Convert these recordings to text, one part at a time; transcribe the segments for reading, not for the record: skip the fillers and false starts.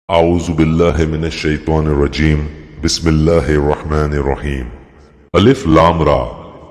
आऊज़ु बिल्लाहि मिनश शैतानिर रजीम बिस्मिल्लाहिर रहमानिर रहीम। अलिफ लाम रा,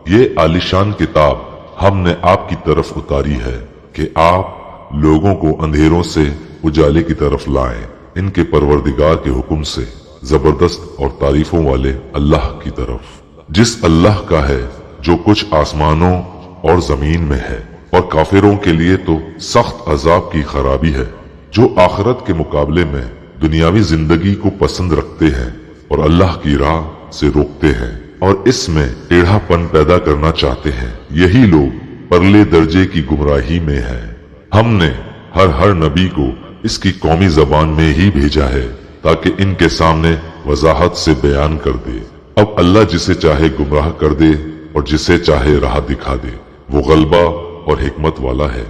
ये आलिशान किताब हमने आपकी तरफ उतारी है कि आप लोगों को अंधेरों से उजाले की तरफ लाएं, इनके परवरदिगार के हुक्म से, जबरदस्त और तारीफों वाले अल्लाह की तरफ, जिस अल्लाह का है जो कुछ आसमानों और जमीन में है। और काफिरों के लिए तो सख्त अजाब की खराबी है, जो आखिरत के मुकाबले में दुनियावी जिंदगी को पसंद रखते हैं और अल्लाह की राह से रोकते हैं और इसमें टेढ़ापन पैदा करना चाहते हैं। यही लोग परले दर्जे की गुमराही में हैं। हमने हर नबी को इसकी कौमी जबान में ही भेजा है ताकि इनके सामने वजाहत से बयान कर दे। अब अल्लाह जिसे चाहे गुमराह कर दे और जिसे चाहे राह दिखा दे। वो गलबा और हिकमत वाला है।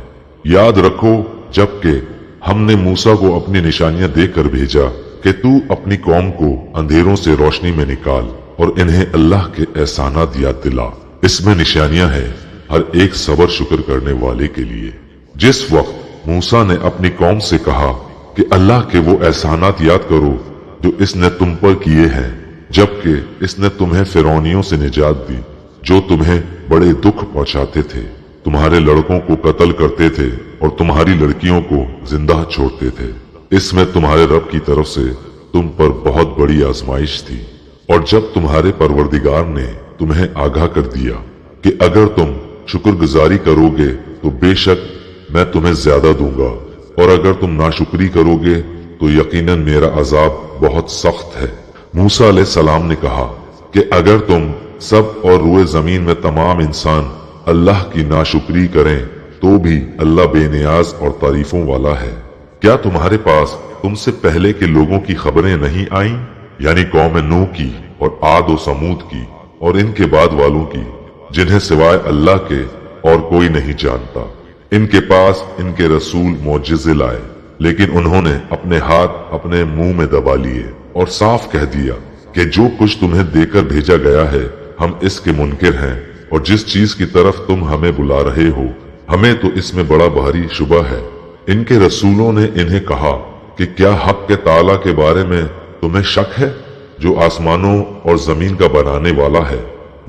याद रखो जबकि हमने मूसा को अपनी निशानियां देकर भेजा कि तू अपनी कौम को अंधेरों से रोशनी में निकाल और इन्हें अल्लाह के एहसानात याद दिला। इसमें निशानियां हैं हर एक सबर शुक्र करने वाले के लिए। जिस वक्त मूसा ने अपनी कौम से कहा कि अल्लाह के वो एहसानात याद करो जो इसने तुम पर किए हैं, जबकि इसने तुम्हें फिरौनियों से निजात दी जो तुम्हें बड़े दुख पहुंचाते थे, तुम्हारे लड़कों को कत्ल करते थे और तुम्हारी लड़कियों को जिंदा छोड़ते थे। इसमें तुम्हारे रब की तरफ से तुम पर बहुत बड़ी आजमाइश थी। और जब तुम्हारे परवरदिगार ने तुम्हें आगाह कर दिया कि अगर तुम शुक्रगुजारी करोगे तो बेशक मैं तुम्हें ज्यादा दूंगा, और अगर तुम नाशुक्री करोगे तो यकीनन मेरा अजाब बहुत सख्त है। मूसा अलैहिस्सलाम ने कहा कि अगर तुम सब और रुए जमीन में तमाम इंसान अल्लाह की नाशुक्री करें तो भी अल्लाह बेनियाज और तारीफों वाला है। क्या तुम्हारे पास तुमसे पहले के लोगों की खबरें नहीं आईं, यानी कौम नूह की और आद और समूद की और इनके बाद वालों की, जिन्हें सिवाय अल्लाह के और कोई नहीं जानता। इनके पास इनके रसूल मौजिज़े लाए, लेकिन उन्होंने अपने हाथ अपने मुंह में दबा लिए और साफ कह दिया कि जो कुछ तुम्हें देकर भेजा गया है हम इसके मुनकिर हैं, और जिस चीज की तरफ तुम हमें बुला रहे हो हमें तो इसमें बड़ा भारी शुबा है। इनके रसूलों ने इन्हें कहा कि क्या हक के ताला के बारे में तुम्हें शक है, जो आसमानों और जमीन का बनाने वाला है?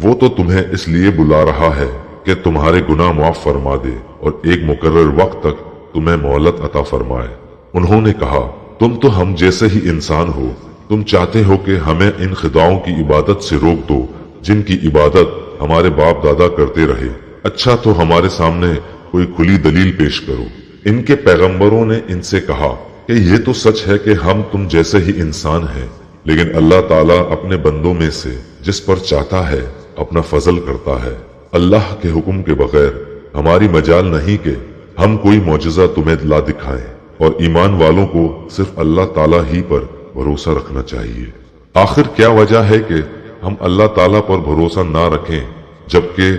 वो तो तुम्हें इसलिए बुला रहा है कि तुम्हारे गुनाह माफ फरमा दे और एक मुकर्रर वक्त तक तुम्हें मोहलत अता फरमाए। उन्होंने कहा तुम तो हम जैसे ही इंसान हो, तुम चाहते हो कि हमें इन खुदाओं की इबादत से रोक दो जिनकी इबादत हमारे बाप दादा करते रहे। अच्छा तो हमारे सामने कोई खुली दलील पेश करो। इनके पैगंबरों ने इनसे कहा कि ये तो सच है कि हम तुम जैसे ही इंसान हैं, लेकिन अल्लाह ताला अपने बंदों में से जिस पर चाहता है अपना फजल करता है। अल्लाह के हुक्म के बगैर हमारी मजाल नहीं कि हम कोई मौजज़ा तुम्हें ला दिखाएं, और ईमान वालों को सिर्फ अल्लाह ताला ही पर भरोसा रखना चाहिए। आखिर क्या वजह है कि हम अल्लाह ताला पर भरोसा ना रखें जबकि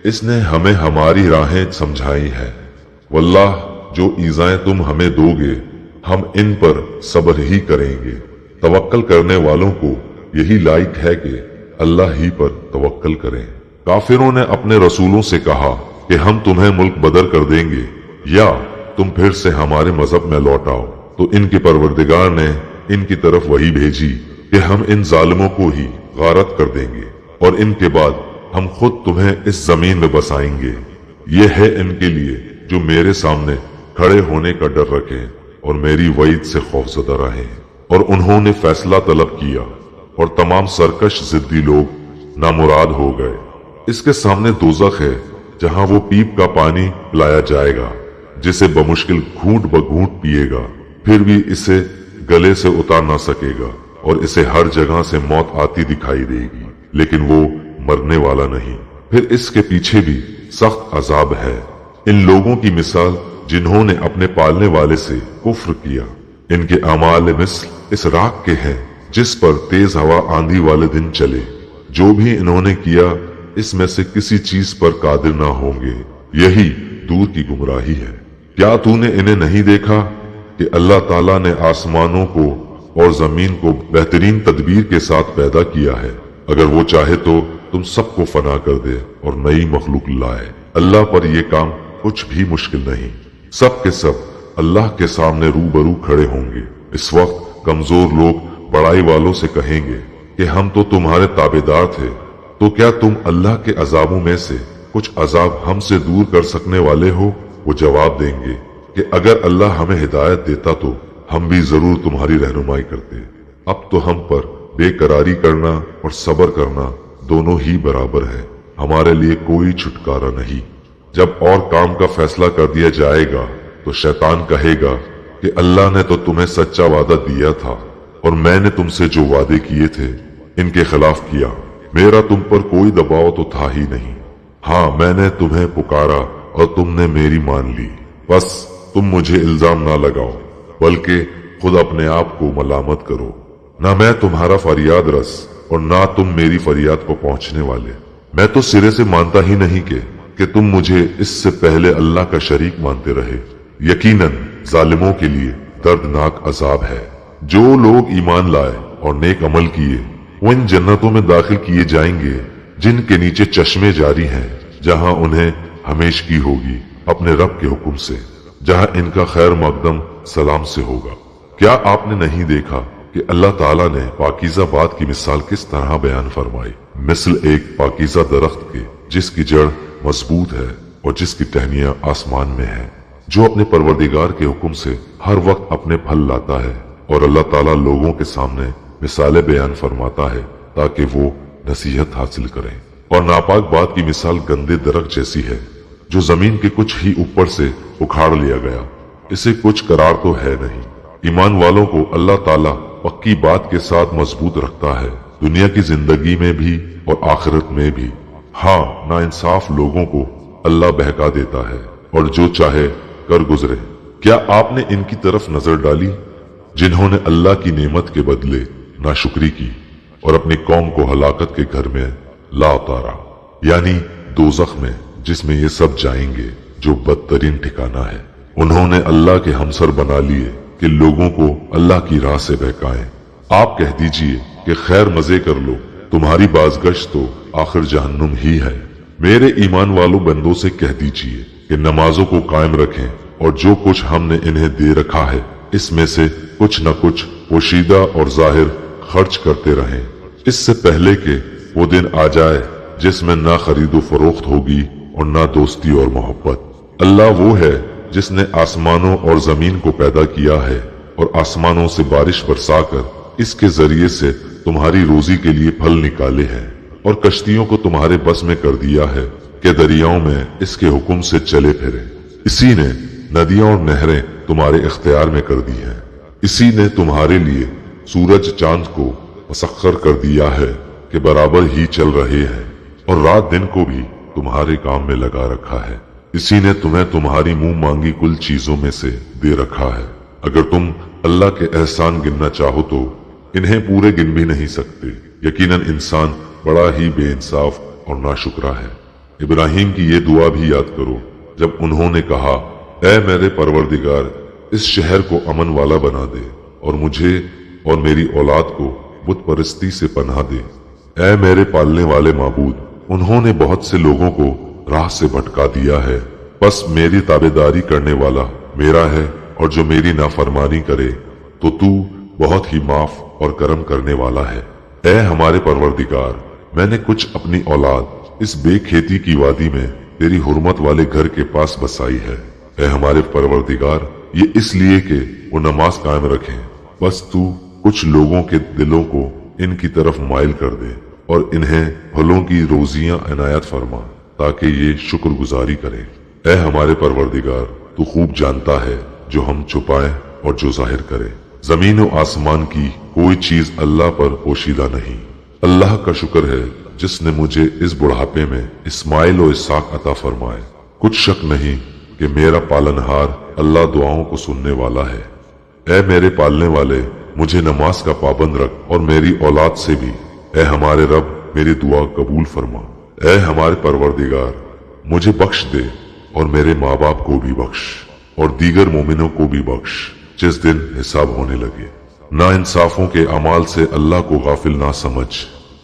इसने हमें हमारी राहें समझाई हैं। वल्लाह जो ईज़ाएं तुम हमें दोगे हम इन पर सब्र ही करेंगे। तवक्कल करने वालों को यही लायक है कि अल्लाह ही पर तवक्कल करें। काफिरों ने अपने रसूलों से कहा कि हम तुम्हें मुल्क बदल कर देंगे या तुम फिर से हमारे मजहब में लौट आओ, तो इनके परवरदिगार ने इनकी तरफ वही भेजी कि हम इन जालिमों को ही गारत कर देंगे और इनके बाद हम खुद तुम्हें इस जमीन में बसाएंगे। ये है इनके लिए जो मेरे सामने खड़े होने का डर रखें और मेरी वईद से खौफजदा रहें। और उन्होंने फैसला तलब किया और तमाम सरकश जिद्दी लोग नामुराद हो गए। इसके सामने दोज़ख है जहां वो पीप का पानी पिलाया जाएगा जिसे बमुश्किल घूंट ब घूंट पिएगा, फिर भी इसे गले से उतार ना सकेगा और इसे हर जगह से मौत आती दिखाई देगी, लेकिन वो मरने वाला नहीं। फिर इसके पीछे भी सख्त अजाब है। इन लोगों की मिसाल जिन्होंने अपने पालने वाले से कुफ्र किया, इनके अमाल मिस्ल इस राख के हैं जिस पर तेज हवा आंधी वाले दिन चले। जो भी इन्होंने किया इसमें से किसी चीज पर कादिर ना होंगे। यही दूर की गुमराही है। क्या तूने इन्हें नहीं देखा कि अल्लाह ताला ने आसमानों को और जमीन को बेहतरीन तदबीर के साथ पैदा किया है? अगर वो चाहे तो तुम सबको फना कर दे और नई मखलूक लाए। अल्लाह पर यह काम कुछ भी मुश्किल नहीं। सब के सब अल्लाह के सामने रूबरू खड़े होंगे। इस वक्त कमजोर लोग बड़ाई वालों से कहेंगे कि हम तो तुम्हारे ताबेदार थे, तो क्या तुम अल्लाह के अजाबों में से कुछ अजाब हमसे दूर कर सकने वाले हो? वो जवाब देंगे कि अगर अल्लाह हमें हिदायत देता तो हम भी जरूर तुम्हारी रहनुमाई करते। अब तो हम पर बेकरारी करना और सब्र करना दोनों ही बराबर है, हमारे लिए कोई छुटकारा नहीं। जब और काम का फैसला कर दिया जाएगा तो शैतान कहेगा कि अल्लाह ने तो तुम्हें सच्चा वादा दिया था और मैंने तुमसे जो वादे किए थे इनके खिलाफ किया। मेरा तुम पर कोई दबाव तो था ही नहीं। हाँ, मैंने तुम्हें पुकारा और तुमने मेरी मान ली। बस तुम मुझे इल्जाम ना लगाओ, बल्कि खुद अपने आप को मलामत करो। ना मैं तुम्हारा फरियाद रस और ना तुम मेरी फरियाद को पहुंचने वाले। मैं तो सिरे से मानता ही नहीं कि तुम मुझे इससे पहले अल्लाह का शरीक मानते रहे। यकीनन जालिमों के लिए दर्दनाक अजाब है। जो लोग ईमान लाए और नेक अमल किए वो इन जन्नतों में दाखिल किए जाएंगे जिनके नीचे चश्मे जारी हैं, जहां उन्हें हमेशगी होगी अपने रब के हुक्म से, जहां इनका खैर मकदम सलाम से होगा। क्या आपने नहीं देखा कि अल्लाह ताला ने पाकीज़ा बात की मिसाल किस तरह बयान फरमाई? मिसल एक पाकीज़ा दरख्त के जिसकी जड़ मजबूत है और जिसकी टहनियां आसमान में है, जो अपने परवरदिगार के हुक्म से हर वक्त अपने फल लाता है। और अल्लाह ताला लोगों के सामने मिसालें बयान फरमाता है ताकि वो नसीहत हासिल करें। और नापाक बात की मिसाल गंदे दरख्त जैसी है जो जमीन के कुछ ही ऊपर से उखाड़ लिया गया, इसे कुछ करार तो है नहीं। ईमान वालों को अल्लाह ताला पक्की बात के साथ मजबूत रखता है, दुनिया की जिंदगी में भी और आखिरत में भी। हाँ, नाइंसाफ लोगों को अल्लाह बहका देता है और जो चाहे कर गुजरे। क्या आपने इनकी तरफ नजर डाली जिन्होंने अल्लाह की नेमत के बदले नाशुक्री की और अपनी कौम को हलाकत के घर में ला उतारा, यानी दोज़ख में, जिसमें ये सब जाएंगे जो बदतरीन ठिकाना है। उन्होंने अल्लाह के हमसर बना लिए कि लोगों को अल्लाह की राह से बहकाएं। आप कह दीजिए कि खैर मजे कर लो, तुम्हारी बाज़गश्त तो आखिर जहन्नुम ही है। मेरे ईमान वालों बंदों से कह दीजिए कि नमाजों को कायम रखें और जो कुछ हमने इन्हें दे रखा है इसमें से कुछ न कुछ पोशीदा और जाहिर खर्च करते रहें, इससे पहले कि वो दिन आ जाए जिसमें ना खरीदो फरोख्त होगी और ना दोस्ती और मोहब्बत। अल्लाह वो है जिसने आसमानों और जमीन को पैदा किया है और आसमानों से बारिश बरसाकर इसके जरिए से तुम्हारी रोजी के लिए फल निकाले हैं और कश्तियों को तुम्हारे बस में कर दिया है कि दरियाओं में इसके हुक्म से चले फिरे। इसी ने नदियां और नहरें तुम्हारे इख्तियार में कर दी हैं। इसी ने तुम्हारे लिए सूरज चांद को मुसख्खर कर दिया है कि बराबर ही चल रहे हैं और रात दिन को भी तुम्हारे काम में लगा रखा है। इसी ने तुम्हें तुम्हारी मुंह मांगी कुल चीजों में से दे रखा है। अगर तुम अल्लाह के एहसान गिनना चाहो तो इन्हें पूरे गिन भी नहीं सकते। यकीनन इंसान बड़ा ही बेइंसाफ और नाशुक्रा है। इब्राहिम की ये दुआ भी याद करो जब उन्होंने कहा, ऐ मेरे परवरदिगार, इस शहर को अमन वाला बना दे और मुझे और मेरी औलाद को बुत परस्ती से पनाह दे। ऐ मेरे पालने वाले माबूद, उन्होंने बहुत से लोगों को राह से भटका दिया है, बस मेरी ताबेदारी करने वाला मेरा है और जो मेरी नाफरमानी करे तो तू बहुत ही माफ और करम करने वाला है। ऐ हमारे परवरदिगार, मैंने कुछ अपनी औलाद इस बेखेती की वादी में तेरी हुर्मत वाले घर के पास बसाई है। ऐ हमारे परवरदिगार, ये इसलिए कि वो नमाज कायम रखें, बस तू कुछ लोगों के दिलों को इनकी तरफ माइल कर दे और इन्हें फलों की रोजियां इनायत फरमा ताकि ये शुक्रगुजारी करें। ऐ हमारे परवरदिगार, तू खूब जानता है जो हम छुपाएं और जो जाहिर करें। जमीन और आसमान की कोई चीज अल्लाह पर पोशीदा नहीं। अल्लाह का शुक्र है जिसने मुझे इस बुढ़ापे में इस्माइल और इसहाक अता फरमाए। कुछ शक नहीं कि मेरा पालनहार अल्लाह दुआओं को सुनने वाला है। ऐ मेरे पालने वाले, मुझे नमाज का पाबंद रख और मेरी औलाद से भी। ऐ हमारे रब, मेरी दुआ कबूल फरमा। ऐ हमारे परवरदिगार, मुझे बख्श दे और मेरे माँ बाप को भी बख्श और दीगर मोमिनों को भी बख्श जिस दिन हिसाब होने लगे। ना इंसाफों के अमाल से अल्लाह को गाफिल ना समझ,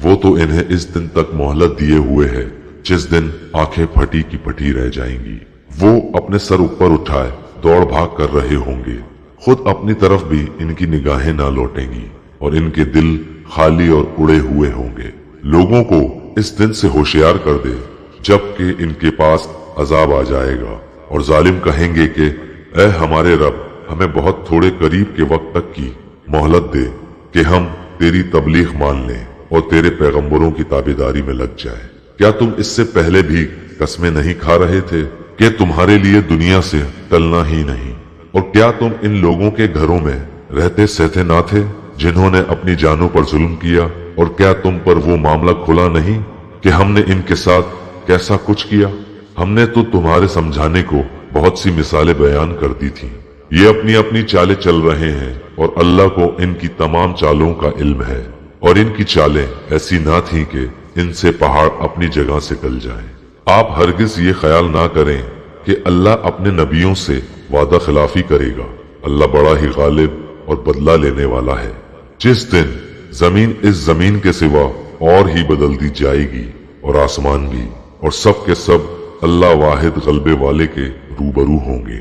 वो तो इन्हें इस दिन तक मोहलत दिए हुए है जिस दिन आंखें फटी की फटी रह जाएंगी। वो अपने सर ऊपर उठाए दौड़ भाग कर रहे होंगे, खुद अपनी तरफ भी इनकी निगाहें ना लौटेंगी और इनके दिल खाली और उड़े हुए होंगे। लोगों को इस दिन से होशियार कर दे जबकि इनके पास अजाब आ जाएगा और जालिम कहेंगे कि ऐ हमारे रब, हमें बहुत थोड़े करीब के वक्त तक की मोहलत दे कि हम तेरी तबलीग मान लें और तेरे पैगंबरों की ताबेदारी में लग जाए। क्या तुम इससे पहले भी कसमें नहीं खा रहे थे कि तुम्हारे लिए दुनिया से टलना ही नहीं? और क्या तुम इन लोगों के घरों में रहते सहते ना थे जिन्होंने अपनी जानों पर जुल्म किया? और क्या तुम पर वो मामला खुला नहीं कि हमने इनके साथ कैसा कुछ किया? हमने तो तुम्हारे समझाने को बहुत सी मिसालें बयान कर दी थी। ये अपनी अपनी चालें चल रहे हैं और अल्लाह को इनकी तमाम चालों का इल्म है। और इनकी चालें ऐसी ना थी कि इनसे पहाड़ अपनी जगह से गल जाएं। आप हरगिज ये ख्याल ना करें कि अल्लाह अपने नबियों से वादा खिलाफी करेगा। अल्लाह बड़ा ही गालिब और बदला लेने वाला है। जिस दिन जमीन इस जमीन के सिवा और ही बदल दी जाएगी और आसमान भी, और सब के सब अल्लाह वाहिद गलबे वाले के रूबरू होंगे।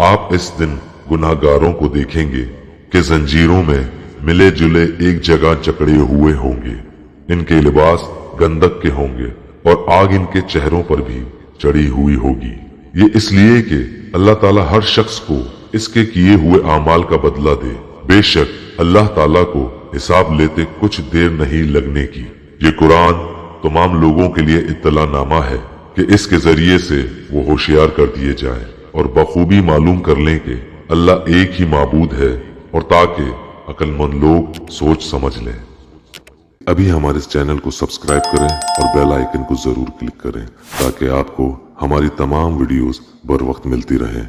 आप इस दिन गुनाहगारों को देखेंगे कि जंजीरों में मिले जुले एक जगह जकड़े हुए होंगे। इनके लिबास गंधक के होंगे और आग इनके चेहरों पर भी चढ़ी हुई होगी। ये इसलिए कि अल्लाह ताला हर शख्स को इसके किए हुए आमाल का बदला दे। बेशक अल्लाह ताला को हिसाब लेते कुछ देर नहीं लगने की। ये कुरान तमाम लोगों के लिए इत्तलानामा है कि इसके जरिए से वो होशियार कर दिए जाएं और बखूबी मालूम कर लें कि अल्लाह एक ही माबूद है, और ताकि अक्लमंद लोग सोच समझ लें। अभी हमारे इस चैनल को सब्सक्राइब करें और बेल आइकन को जरूर क्लिक करें ताकि आपको हमारी तमाम वीडियोस बर वक्त मिलती रहें।